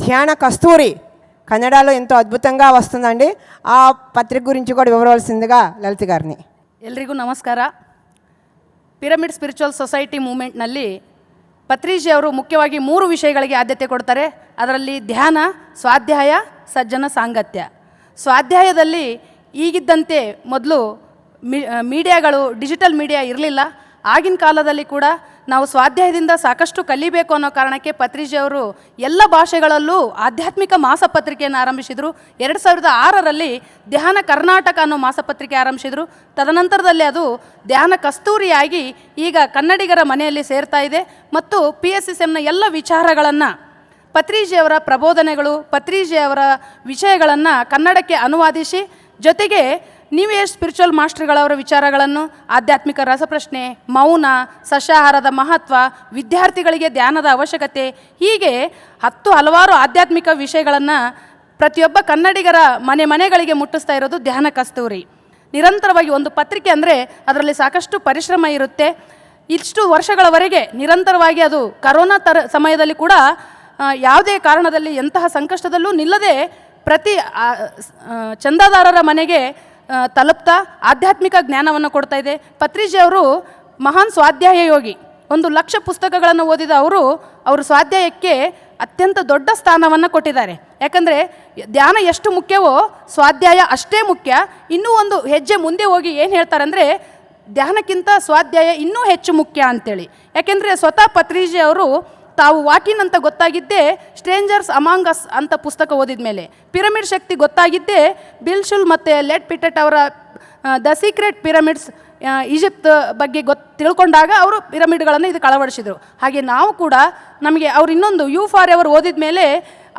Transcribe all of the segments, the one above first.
ధ్యాన కస్తూరి కన్నడలో ఎంతో అద్భుతంగా వస్తుందండి. ఆ పత్రిక గురించి కూడా వివరవలసిందిగా లలిత గారిని. ಎಲ್ರಿಗೂ ನಮಸ್ಕಾರ. ಪಿರಮಿಡ್ ಸ್ಪಿರಿಚುವಲ್ ಸೊಸೈಟಿ ಮೂವ್ಮೆಂಟ್ನಲ್ಲಿ ಪತ್ರಿಜಿ ಅವರು ಮುಖ್ಯವಾಗಿ 3 ವಿಷಯಗಳಿಗೆ ಆದ್ಯತೆ ಕೊಡ್ತಾರೆ. ಅದರಲ್ಲಿ ಧ್ಯಾನ, ಸ್ವಾಧ್ಯಾಯ, ಸಜ್ಜನ ಸಾಂಗತ್ಯ. ಸ್ವಾಧ್ಯಾಯದಲ್ಲಿ ಈಗಿದ್ದಂತೆ ಮೊದಲು ಮೀಡಿಯಾಗಳು, ಡಿಜಿಟಲ್ ಮೀಡಿಯಾ ಇರಲಿಲ್ಲ. ಆಗಿನ ಕಾಲದಲ್ಲಿ ಕೂಡ ನಾವು ಸ್ವಾಧ್ಯಾಯದಿಂದ ಸಾಕಷ್ಟು ಕಲಿಬೇಕು ಅನ್ನೋ ಕಾರಣಕ್ಕೆ ಪತ್ರಿಜಿ ಅವರು ಎಲ್ಲ ಭಾಷೆಗಳಲ್ಲೂ ಆಧ್ಯಾತ್ಮಿಕ ಮಾಸಪತ್ರಿಕೆಯನ್ನು ಆರಂಭಿಸಿದರು. 2006ರಲ್ಲಿ ಧ್ಯಾನ ಕರ್ನಾಟಕ ಅನ್ನೋ ಮಾಸಪತ್ರಿಕೆ ಆರಂಭಿಸಿದರು. ತದನಂತರದಲ್ಲಿ ಅದು ಧ್ಯಾನ ಕಸ್ತೂರಿಯಾಗಿ ಈಗ ಕನ್ನಡಿಗರ ಮನೆಯಲ್ಲಿ ಸೇರ್ತಾ ಇದೆ. ಮತ್ತು PSSMನ ಎಲ್ಲ ವಿಚಾರಗಳನ್ನು, ಪತ್ರಿಜಿಯವರ ಪ್ರಬೋಧನೆಗಳು, ಪತ್ರಿಜಿಯವರ ವಿಷಯಗಳನ್ನು ಕನ್ನಡಕ್ಕೆ ಅನುವಾದಿಸಿ, ಜೊತೆಗೆ ನೀವೇ ಸ್ಪಿರಿಚುವಲ್ ಮಾಸ್ಟರ್ಗಳವರ ವಿಚಾರಗಳನ್ನು, ಆಧ್ಯಾತ್ಮಿಕ ರಸಪ್ರಶ್ನೆ, ಮೌನ, ಸಸ್ಯಾಹಾರದ ಮಹತ್ವ, ವಿದ್ಯಾರ್ಥಿಗಳಿಗೆ ಧ್ಯಾನದ ಅವಶ್ಯಕತೆ, ಹೀಗೆ ಹಲವಾರು ಆಧ್ಯಾತ್ಮಿಕ ವಿಷಯಗಳನ್ನು ಪ್ರತಿಯೊಬ್ಬ ಕನ್ನಡಿಗರ ಮನೆಗಳಿಗೆ ಮುಟ್ಟಿಸ್ತಾ ಇರೋದು ಧ್ಯಾನ ಕಸ್ತೂರಿ. ನಿರಂತರವಾಗಿ ಒಂದು ಪತ್ರಿಕೆ ಅಂದರೆ ಅದರಲ್ಲಿ ಸಾಕಷ್ಟು ಪರಿಶ್ರಮ ಇರುತ್ತೆ. ಇಷ್ಟು ವರ್ಷಗಳವರೆಗೆ ನಿರಂತರವಾಗಿ ಅದು ಕರೋನಾ ಸಮಯದಲ್ಲಿ ಕೂಡ ಯಾವುದೇ ಕಾರಣದಲ್ಲಿ ಎಂತಹ ಸಂಕಷ್ಟದಲ್ಲೂ ನಿಲ್ಲದೆ ಪ್ರತಿ ಚಂದಾದಾರರ ಮನೆಗೆ ತಲುಪ್ತಾ ಆಧ್ಯಾತ್ಮಿಕ ಜ್ಞಾನವನ್ನು ಕೊಡ್ತಾ ಇದೆ. ಪತ್ರಿಜಿ ಅವರು ಮಹಾನ್ ಸ್ವಾಧ್ಯಾಯ ಯೋಗಿ. 1,00,000 ಪುಸ್ತಕಗಳನ್ನು ಓದಿದ ಅವರು ಸ್ವಾಧ್ಯಾಯಕ್ಕೆ ಅತ್ಯಂತ ದೊಡ್ಡ ಸ್ಥಾನವನ್ನು ಕೊಟ್ಟಿದ್ದಾರೆ. ಯಾಕಂದರೆ ಧ್ಯಾನ ಎಷ್ಟು ಮುಖ್ಯವೋ ಸ್ವಾಧ್ಯಾಯ ಅಷ್ಟೇ ಮುಖ್ಯ. ಇನ್ನೂ ಒಂದು ಹೆಜ್ಜೆ ಮುಂದೆ ಹೋಗಿ ಏನು ಹೇಳ್ತಾರಂದರೆ, ಧ್ಯಾನಕ್ಕಿಂತ ಸ್ವಾಧ್ಯಾಯ ಇನ್ನೂ ಹೆಚ್ಚು ಮುಖ್ಯ ಅಂತೇಳಿ. ಯಾಕೆಂದರೆ ಸ್ವತಃ ಪತ್ರಿಜಿ ಅವರು ತಾವು ವಾಕಿನ್ ಅಂತ ಗೊತ್ತಾಗಿದ್ದೇ ಸ್ಟ್ರೇಂಜರ್ಸ್ ಅಮಾಂಗ್ ಅಸ್ ಅಂತ ಪುಸ್ತಕ ಓದಿದ ಮೇಲೆ, ಪಿರಮಿಡ್ ಶಕ್ತಿ ಗೊತ್ತಾಗಿದ್ದೇ ಬಿಲ್ ಶುಲ್ ಮತ್ತು ಲೆಡ್ ಪಿಟೆಟ್ ಅವರ ದ ಸೀಕ್ರೆಟ್ ಪಿರಮಿಡ್ಸ್ ಈಜಿಪ್ಟ್ ಬಗ್ಗೆ ತಿಳ್ಕೊಂಡಾಗ ಅವರು ಪಿರಮಿಡ್ಗಳನ್ನು ಇದಕ್ಕೆ ಅಳವಡಿಸಿದರು. ಹಾಗೆ ನಾವು ಕೂಡ ನಮಗೆ ಅವ್ರು ಇನ್ನೊಂದು U4 ಓದಿದ ಮೇಲೆ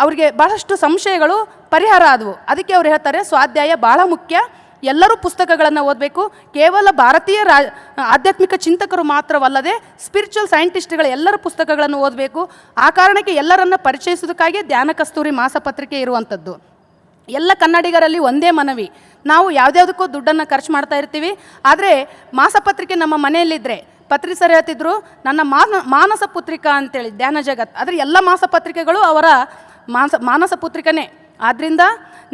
ಅವರಿಗೆ ಬಹಳಷ್ಟು ಸಂಶಯಗಳು ಪರಿಹಾರ ಆದವು. ಅದಕ್ಕೆ ಅವ್ರು ಹೇಳ್ತಾರೆ, ಸ್ವಾಧ್ಯಾಯ ಭಾಳ ಮುಖ್ಯ, ಎಲ್ಲರೂ ಪುಸ್ತಕಗಳನ್ನು ಓದಬೇಕು. ಕೇವಲ ಭಾರತೀಯ ಆಧ್ಯಾತ್ಮಿಕ ಚಿಂತಕರು ಮಾತ್ರವಲ್ಲದೆ ಸ್ಪಿರಿಚುವಲ್ ಸೈಂಟಿಸ್ಟ್ಗಳ ಎಲ್ಲರ ಪುಸ್ತಕಗಳನ್ನು ಓದಬೇಕು. ಆ ಕಾರಣಕ್ಕೆ ಎಲ್ಲರನ್ನು ಪರಿಚಯಿಸೋದಕ್ಕಾಗಿ ಧ್ಯಾನ ಕಸ್ತೂರಿ ಮಾಸಪತ್ರಿಕೆ ಇರುವಂಥದ್ದು. ಎಲ್ಲ ಕನ್ನಡಿಗರಲ್ಲಿ ಒಂದೇ ಮನವಿ, ನಾವು ಯಾವುದ್ಯಾವುದಕ್ಕೂ ದುಡ್ಡನ್ನು ಖರ್ಚು ಮಾಡ್ತಾ ಇರ್ತೀವಿ. ಆದರೆ ಮಾಸಪತ್ರಿಕೆ ನಮ್ಮ ಮನೆಯಲ್ಲಿದ್ದರೆ, ಪತ್ರಿ ಸರ್ ಹೇಳ್ತಿದ್ರು, ನನ್ನ ಮಾನಸ ಪುತ್ರಿಕಾ ಅಂತೇಳಿ ಧ್ಯಾನ ಜಗತ್, ಆದರೆ ಎಲ್ಲ ಮಾಸಪತ್ರಿಕೆಗಳು ಅವರ ಮಾನಸ ಪುತ್ರಿಕನೇ. ಆದ್ದರಿಂದ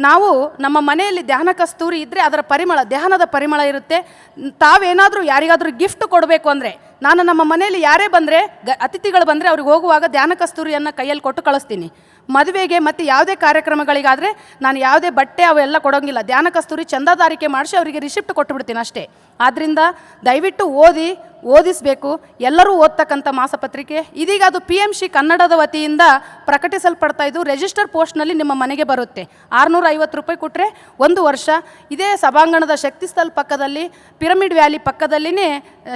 ನಾವು ನಮ್ಮ ಮನೆಯಲ್ಲಿ ಧ್ಯಾನ ಕಸ್ತೂರಿ ಇದ್ದರೆ ಅದರ ಪರಿಮಳ, ಧ್ಯಾನದ ಪರಿಮಳ ಇರುತ್ತೆ. ತಾವೇನಾದರೂ ಯಾರಿಗಾದರೂ ಗಿಫ್ಟ್ ಕೊಡಬೇಕು ಅಂದರೆ, ನಾನು ನಮ್ಮ ಮನೆಯಲ್ಲಿ ಯಾರೇ ಬಂದರೆ, ಅತಿಥಿಗಳು ಬಂದರೆ ಅವ್ರಿಗೆ ಹೋಗುವಾಗ ಧ್ಯಾನ ಕಸ್ತೂರಿಯನ್ನು ಕೈಯಲ್ಲಿ ಕೊಟ್ಟು ಕಳಿಸ್ತೀನಿ. ಮದುವೆಗೆ ಮತ್ತು ಯಾವುದೇ ಕಾರ್ಯಕ್ರಮಗಳಿಗಾದರೆ ನಾನು ಯಾವುದೇ ಬಟ್ಟೆ ಅವೆಲ್ಲ ಕೊಡೋಂಗಿಲ್ಲ, ಧ್ಯಾನ ಕಸ್ತೂರಿ ಚಂದಾದಾರಿಕೆ ಮಾಡಿಸಿ ಅವರಿಗೆ ರಿಸಿಪ್ಟ್ ಕೊಟ್ಟುಬಿಡ್ತೀನಿ ಅಷ್ಟೇ. ಆದ್ದರಿಂದ ದಯವಿಟ್ಟು ಓದಿಸಬೇಕು, ಎಲ್ಲರೂ ಓದ್ತಕ್ಕಂಥ ಮಾಸಪತ್ರಿಕೆ. ಇದೀಗ ಅದು PMC ಕನ್ನಡದ ವತಿಯಿಂದ ಪ್ರಕಟಿಸಲ್ಪಡ್ತಾ ಇದ್ದು ರಿಜಿಸ್ಟರ್ ಪೋಸ್ಟ್ನಲ್ಲಿ ನಿಮ್ಮ ಮನೆಗೆ ಬರುತ್ತೆ. 650 ರೂಪಾಯಿ ಕೊಟ್ಟರೆ 1 ವರ್ಷ. ಇದೇ ಸಭಾಂಗಣದ ಶಕ್ತಿ ಸ್ಥಲ್ ಪಕ್ಕದಲ್ಲಿ, ಪಿರಮಿಡ್ ವ್ಯಾಲಿ ಪಕ್ಕದಲ್ಲಿನೇ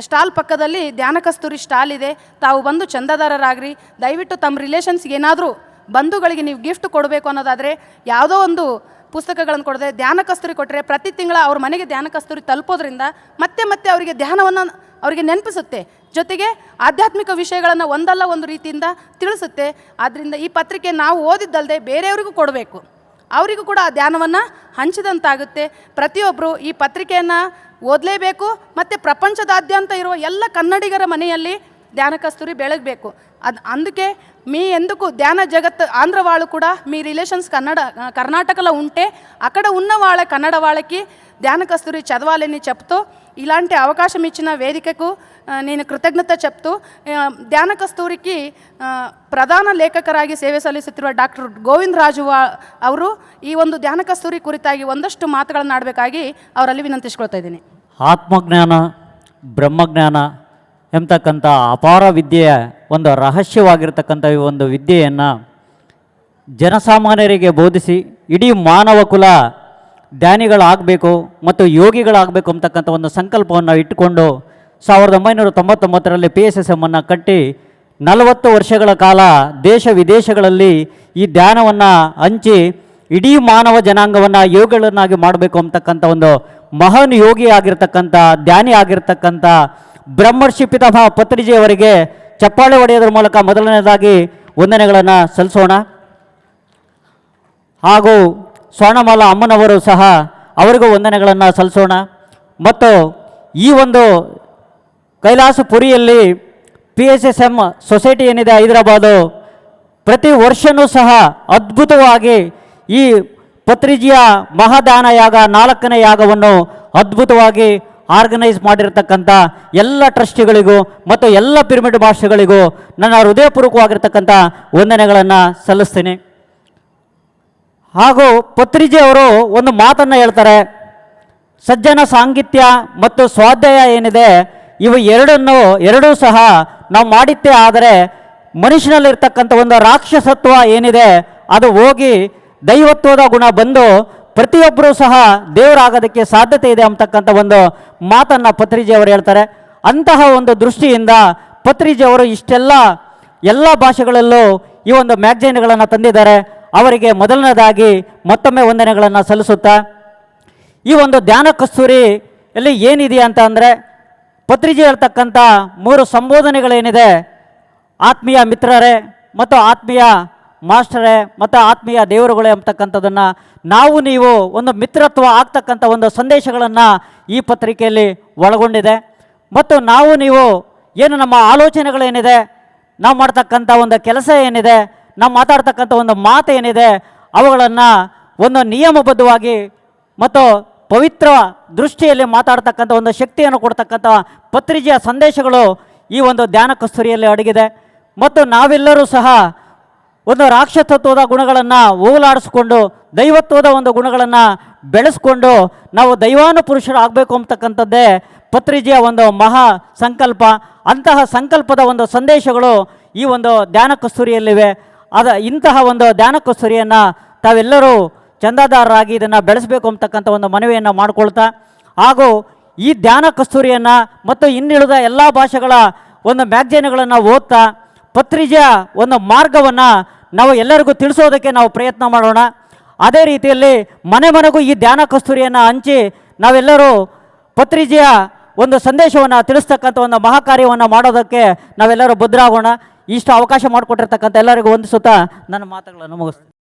ಸ್ಟಾಲ್ ಪಕ್ಕದಲ್ಲಿ ಧ್ಯಾನ ಕಸ್ತೂರಿ ಸ್ಟಾಲ್ ಇದೆ. ತಾವು ಬಂದು ಚಂದಾದಾರರಾಗ್ರಿ. ದಯವಿಟ್ಟು ತಮ್ಮ ರಿಲೇಷನ್ಸ್ಗೆ ಏನಾದರೂ ಬಂಧುಗಳಿಗೆ ನೀವು ಗಿಫ್ಟ್ ಕೊಡಬೇಕು ಅನ್ನೋದಾದರೆ, ಯಾವುದೋ ಒಂದು ಪುಸ್ತಕಗಳನ್ನು ಕೊಡದೆ ಧ್ಯಾನ ಕಸ್ತೂರಿ ಕೊಟ್ಟರೆ ಪ್ರತಿ ತಿಂಗಳ ಅವ್ರ ಮನೆಗೆ ಧ್ಯಾನ ಕಸ್ತೂರಿ ತಲುಪೋದ್ರಿಂದ ಮತ್ತೆ ಅವರಿಗೆ ಧ್ಯಾನವನ್ನು ಅವರಿಗೆ ನೆನಪಿಸುತ್ತೆ. ಜೊತೆಗೆ ಆಧ್ಯಾತ್ಮಿಕ ವಿಷಯಗಳನ್ನು ಒಂದಲ್ಲ ಒಂದು ರೀತಿಯಿಂದ ತಿಳಿಸುತ್ತೆ. ಆದ್ದರಿಂದ ಈ ಪತ್ರಿಕೆ ನಾವು ಓದಿದ್ದಲ್ಲದೆ ಬೇರೆಯವರಿಗೂ ಕೊಡಬೇಕು, ಅವರಿಗೂ ಕೂಡ ಆ ಧ್ಯಾನವನ್ನು ಹಂಚಿದಂತಾಗುತ್ತೆ. ಪ್ರತಿಯೊಬ್ಬರು ಈ ಪತ್ರಿಕೆಯನ್ನು ಓದಲೇಬೇಕು. ಮತ್ತು ಪ್ರಪಂಚದಾದ್ಯಂತ ಇರುವ ಎಲ್ಲ ಕನ್ನಡಿಗರ ಮನೆಯಲ್ಲಿ ಧ್ಯಾನ ಕಸ್ತೂರಿ ಬೆಳಗಬೇಕು. అందుకే మీ ఎందుకు ధ్యాన జగత్ ఆంధ్ర వాళ్ళు కూడా మీ రిలేషన్స్ కర్ణాటకలో ఉంటే అక్కడ ఉన్న వాళ్ళ కన్నడ వాళ్ళకి ధ్యాన కస్తూరి చదవాలని చెప్తూ, ఇలాంటి అవకాశం ఇచ్చిన వేదికకు నేను కృతజ్ఞత చెప్తూ, ಧ್ಯಾನ ಕಸ್ತೂರಿಗೆ ಪ್ರಧಾನ ಲೇಖಕರಾಗಿ ಸೇವೆ ಸಲ್ಲಿಸುತ್ತಿರುವ ಡಾಕ್ಟರ್ ಗೋವಿಂದ ರಾಜು ಅವರು ಈ ಒಂದು ಧ್ಯಾನ ಕಸ್ತೂರಿ ಕುರಿತಾಗಿ ಒಂದಷ್ಟು ಮಾತುಗಳನ್ನು ಆಡಬೇಕಾಗಿ ಅವರಲ್ಲಿ ವಿನಂತಿಸ್ಕೊಳ್ತಾ ಇದ್ದೀನಿ. ಆತ್ಮಜ್ಞಾನ, ಬ್ರಹ್ಮಜ್ಞಾನ ಎಂಬತಕ್ಕಂಥ ಅಪಾರ ವಿದ್ಯೆಯ ಒಂದು ರಹಸ್ಯವಾಗಿರ್ತಕ್ಕಂಥ ಈ ಒಂದು ವಿದ್ಯೆಯನ್ನು ಜನಸಾಮಾನ್ಯರಿಗೆ ಬೋಧಿಸಿ ಇಡೀ ಮಾನವ ಕುಲ ಧ್ಯಾನಿಗಳಾಗಬೇಕು ಮತ್ತು ಯೋಗಿಗಳಾಗಬೇಕು ಅಂತಕ್ಕಂಥ ಒಂದು ಸಂಕಲ್ಪವನ್ನು ಇಟ್ಟುಕೊಂಡು 1999ರಲ್ಲಿ PSSMನ್ನು ಕಟ್ಟಿ 40 ವರ್ಷಗಳ ಕಾಲ ದೇಶ ವಿದೇಶಗಳಲ್ಲಿ ಈ ಧ್ಯಾನವನ್ನು ಹಂಚಿ ಇಡೀ ಮಾನವ ಜನಾಂಗವನ್ನು ಯೋಗಿಗಳನ್ನಾಗಿ ಮಾಡಬೇಕು ಅಂತಕ್ಕಂಥ ಒಂದು ಮಹಾನ್ ಯೋಗಿ ಆಗಿರ್ತಕ್ಕಂಥ, ಧ್ಯಾನಿ ಆಗಿರ್ತಕ್ಕಂಥ ಬ್ರಹ್ಮರ್ಷಿ ಪಿತಾಮಹ ಪತ್ರಿಜಿಯವರಿಗೆ ಚಪ್ಪಾಳೆ ಹೊಡೆಯೋದ್ರ ಮೂಲಕ ಮೊದಲನೇದಾಗಿ ವಂದನೆಗಳನ್ನು ಸಲ್ಲಿಸೋಣ. ಹಾಗೂ ಸ್ವರ್ಣಮಾಲಾ ಅಮ್ಮನವರು ಸಹ ಅವರಿಗೂ ವಂದನೆಗಳನ್ನು ಸಲ್ಲಿಸೋಣ. ಮತ್ತು ಈ ಒಂದು ಕೈಲಾಸಪುರಿಯಲ್ಲಿ PSSM ಸೊಸೈಟಿ ಏನಿದೆ ಹೈದರಾಬಾದು, ಪ್ರತಿ ವರ್ಷವೂ ಸಹ ಅದ್ಭುತವಾಗಿ ಈ ಪತ್ರಿಜಿಯ ಮಹಾದಾನ ಯಾಗ 4ನೇ ಯಾಗವನ್ನು ಅದ್ಭುತವಾಗಿ ಆರ್ಗನೈಸ್ ಮಾಡಿರ್ತಕ್ಕಂಥ ಎಲ್ಲ ಟ್ರಸ್ಟಿಗಳಿಗೂ ಮತ್ತು ಎಲ್ಲ ಪಿರಮಿಡ್ ಮಾಸ್ಟರ್ಗಳಿಗೂ ನನ್ನ ಹೃದಯಪೂರ್ವಕವಾಗಿರ್ತಕ್ಕಂಥ ವಂದನೆಗಳನ್ನು ಸಲ್ಲಿಸ್ತೀನಿ. ಹಾಗೂ ಪತ್ರಿಜಿ ಅವರು ಒಂದು ಮಾತನ್ನು ಹೇಳ್ತಾರೆ, ಸಜ್ಜನ ಸಾಂಗಿತ್ಯ ಮತ್ತು ಸ್ವಾಧ್ಯಾಯ ಏನಿದೆ ಇವು ಎರಡೂ ಸಹ ನಾವು ಮಾಡಿದ್ದೇ ಆದರೆ ಮನುಷ್ಯನಲ್ಲಿರ್ತಕ್ಕಂಥ ಒಂದು ರಾಕ್ಷಸತ್ವ ಏನಿದೆ ಅದು ಹೋಗಿ ದೈವತ್ವದ ಗುಣ ಬಂದು ಪ್ರತಿಯೊಬ್ಬರೂ ಸಹ ದೇವರಾಗೋದಕ್ಕೆ ಸಾಧ್ಯತೆ ಇದೆ ಅಂತಕ್ಕಂಥ ಒಂದು ಮಾತನ್ನು ಪತ್ರಿಜಿ ಅವರು ಹೇಳ್ತಾರೆ. ಅಂತಹ ಒಂದು ದೃಷ್ಟಿಯಿಂದ ಪತ್ರಿಜಿ ಅವರು ಇಷ್ಟೆಲ್ಲ ಎಲ್ಲ ಭಾಷೆಗಳಲ್ಲೂ ಈ ಒಂದು ಮ್ಯಾಗಝೈನ್ಗಳನ್ನು ತಂದಿದ್ದಾರೆ. ಅವರಿಗೆ ಮೊದಲನೇದಾಗಿ ಮತ್ತೊಮ್ಮೆ ವಂದನೆಗಳನ್ನು ಸಲ್ಲಿಸುತ್ತಾ, ಈ ಒಂದು ಧ್ಯಾನ ಕಸ್ತೂರಿಯಲ್ಲಿ ಏನಿದೆ ಅಂತ ಅಂದರೆ ಪತ್ರಿಜಿ ಹೇಳ್ತಕ್ಕಂಥ 3 ಸಂಬೋಧನೆಗಳೇನಿದೆ, ಆತ್ಮೀಯ ಮಿತ್ರರೇ ಮತ್ತು ಆತ್ಮೀಯ ಮಾಸ್ಟರೇ ಮತ್ತು ಆತ್ಮೀಯ ದೇವರುಗಳೇ ಅಂತಕ್ಕಂಥದ್ದನ್ನು ನಾವು ನೀವು ಒಂದು ಮಿತ್ರತ್ವ ಆಗ್ತಕ್ಕಂಥ ಒಂದು ಸಂದೇಶಗಳನ್ನು ಈ ಪತ್ರಿಕೆಯಲ್ಲಿ ಒಳಗೊಂಡಿದೆ. ಮತ್ತು ನಾವು ನೀವು ಏನು ನಮ್ಮ ಆಲೋಚನೆಗಳೇನಿದೆ, ನಾವು ಮಾಡ್ತಕ್ಕಂಥ ಒಂದು ಕೆಲಸ ಏನಿದೆ, ನಾವು ಮಾತಾಡ್ತಕ್ಕಂಥ ಒಂದು ಮಾತು ಏನಿದೆ, ಅವುಗಳನ್ನು ಒಂದು ನಿಯಮಬದ್ಧವಾಗಿ ಮತ್ತು ಪವಿತ್ರ ದೃಷ್ಟಿಯಲ್ಲಿ ಮಾತಾಡ್ತಕ್ಕಂಥ ಒಂದು ಶಕ್ತಿಯನ್ನು ಕೊಡ್ತಕ್ಕಂಥ ಪತ್ರಿಜಿಯ ಸಂದೇಶಗಳು ಈ ಒಂದು ಧ್ಯಾನ ಕಸ್ತೂರಿಯಲ್ಲಿ ಅಡಗಿದೆ. ಮತ್ತು ನಾವೆಲ್ಲರೂ ಸಹ ಒಂದು ರಾಕ್ಷಸತ್ವದ ಗುಣಗಳನ್ನು ಹೋಗಲಾಡಿಸ್ಕೊಂಡು ದೈವತ್ವದ ಒಂದು ಗುಣಗಳನ್ನು ಬೆಳೆಸ್ಕೊಂಡು ನಾವು ದೈವಾನುಪುರುಷರು ಆಗಬೇಕು ಅಂತಕ್ಕಂಥದ್ದೇ ಪತ್ರಿಜಿಯ ಒಂದು ಮಹಾ ಸಂಕಲ್ಪ. ಅಂತಹ ಸಂಕಲ್ಪದ ಒಂದು ಸಂದೇಶಗಳು ಈ ಒಂದು ಧ್ಯಾನ ಕಸ್ತೂರಿಯಲ್ಲಿವೆ. ಇಂತಹ ಒಂದು ಧ್ಯಾನ ಕಸ್ತೂರಿಯನ್ನು ತಾವೆಲ್ಲರೂ ಚಂದಾದಾರರಾಗಿ ಇದನ್ನು ಬೆಳೆಸಬೇಕು ಅಂತಕ್ಕಂಥ ಒಂದು ಮನವಿಯನ್ನು ಮಾಡಿಕೊಳ್ತಾ, ಹಾಗೂ ಈ ಧ್ಯಾನ ಕಸ್ತೂರಿಯನ್ನು ಮತ್ತು ಇನ್ನುಳಿದ ಎಲ್ಲ ಭಾಷೆಗಳ ಒಂದು ಮ್ಯಾಗಝೈನ್ಗಳನ್ನು ಓದ್ತಾ ಪತ್ರಿಜಿಯ ಒಂದು ಮಾರ್ಗವನ್ನು ನಾವು ಎಲ್ಲರಿಗೂ ತಿಳಿಸೋದಕ್ಕೆ ನಾವು ಪ್ರಯತ್ನ ಮಾಡೋಣ. ಅದೇ ರೀತಿಯಲ್ಲಿ ಮನೆ ಮನೆಗೂ ಈ ಧ್ಯಾನ ಕಸ್ತೂರಿಯನ್ನು ಹಂಚಿ ನಾವೆಲ್ಲರೂ ಪತ್ರಿಜಿಯ ಒಂದು ಸಂದೇಶವನ್ನು ತಿಳಿಸ್ತಕ್ಕಂಥ ಒಂದು ಮಹಾಕಾರ್ಯವನ್ನು ಮಾಡೋದಕ್ಕೆ ನಾವೆಲ್ಲರೂ ಬದ್ಧರಾಗೋಣ. ಇಷ್ಟು ಅವಕಾಶ ಮಾಡಿಕೊಟ್ಟಿರ್ತಕ್ಕಂಥ ಎಲ್ಲರಿಗೂ ವಂದಿಸುತ್ತಾ ನನ್ನ ಮಾತುಗಳನ್ನು ಮುಗಿಸ್ತೀನಿ.